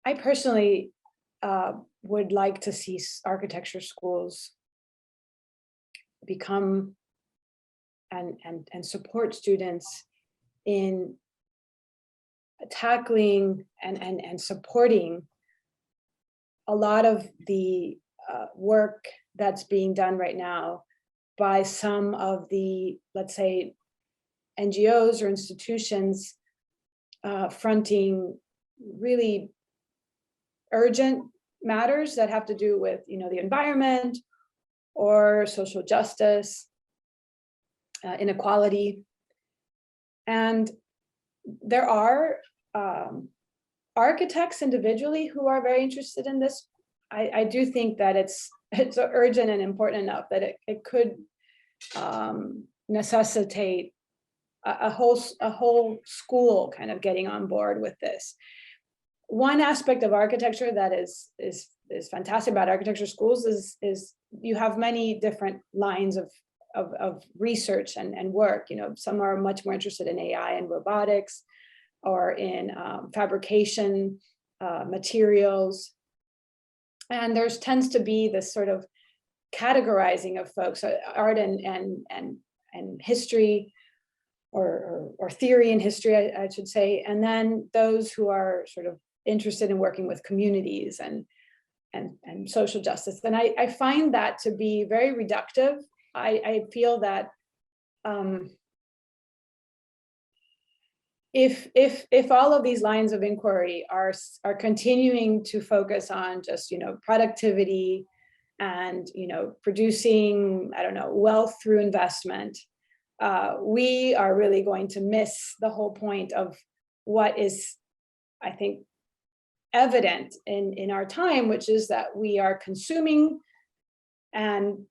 I personally would like to see architecture schools become and support students in tackling and supporting a lot of the work that's being done right now by some of the, let's say, NGOs or institutions fronting really urgent matters that have to do with, the environment or social justice, inequality. And there are architects individually who are very interested in this. I do think that it's urgent and important enough that it could necessitate a whole school kind of getting on board with this. One aspect of architecture that is fantastic about architecture schools is you have many different lines of research and work. Some are much more interested in AI and robotics, or in fabrication, materials. And there's tends to be this sort of categorizing of folks, art and history, or theory and history, I should say, and then those who are sort of interested in working with communities and social justice. And I find that to be very reductive. I feel that if all of these lines of inquiry are continuing to focus on just productivity and producing, I don't know, wealth through investment, we are really going to miss the whole point of what is, I think, evident in our time, which is that we are consuming and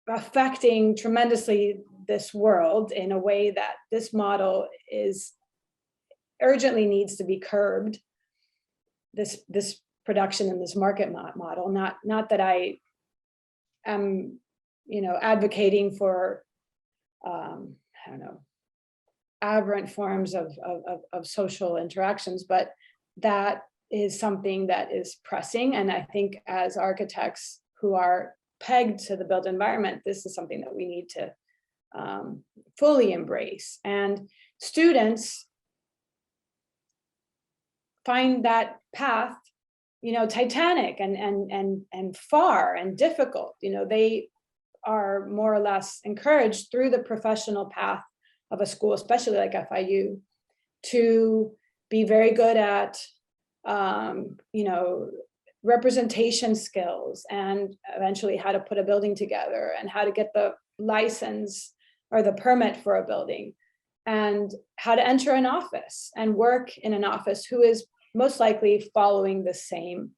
affecting tremendously this world in a way that this model is urgently needs to be curbed. This production and this market model. Not that I am, advocating for I don't know, aberrant forms of social interactions, but that is something that is pressing. And I think as architects who are pegged to the built environment, this is something that we need to fully embrace. And students find that path, titanic and far and difficult. They are more or less encouraged through the professional path of a school, especially like FIU, to be very good at, representation skills, and eventually how to put a building together and how to get the license or the permit for a building, and how to enter an office and work in an office who is most likely following the same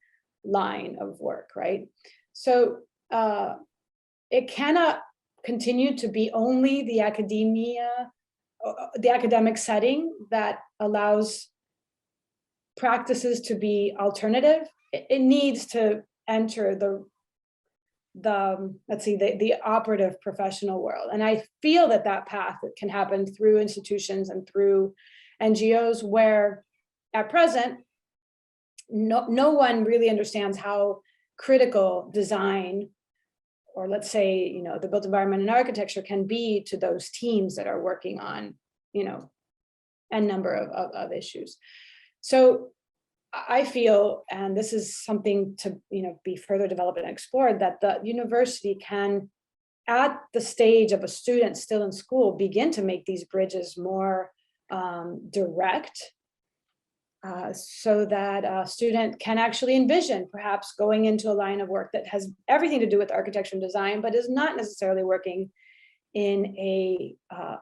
line of work, right? So it cannot continue to be only the academic setting that allows practices to be alternative. It needs to enter the operative professional world. And I feel that path can happen through institutions and through NGOs, where at present, no one really understands how critical design, or let's say, the built environment and architecture can be to those teams that are working on, a number of issues. So I feel, and this is something to, be further developed and explored, that the university can, at the stage of a student still in school, begin to make these bridges more direct, so that a student can actually envision perhaps going into a line of work that has everything to do with architecture and design, but is not necessarily working in a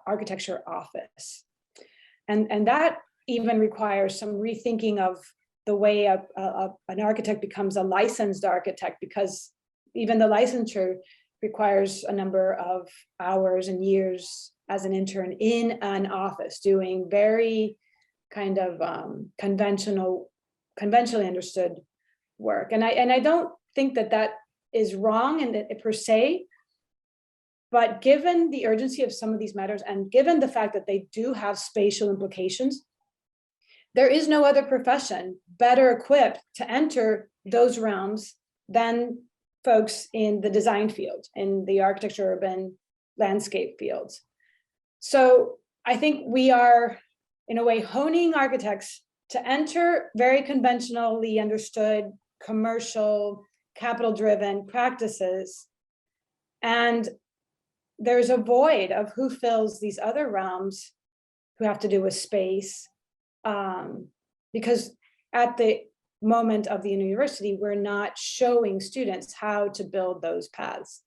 architecture office. And that even requires some rethinking of the way an architect becomes a licensed architect, because even the licensure requires a number of hours and years as an intern in an office doing very kind of conventionally understood work. And I don't think that is wrong and per se, but given the urgency of some of these matters, and given the fact that they do have spatial implications, there is no other profession better equipped to enter those realms than folks in the design field, in the architecture, urban, landscape fields. So I think we are, in a way, honing architects to enter very conventionally understood commercial, capital-driven practices. And there's a void of who fills these other realms who have to do with space. Because at the moment of the university, we're not showing students how to build those paths.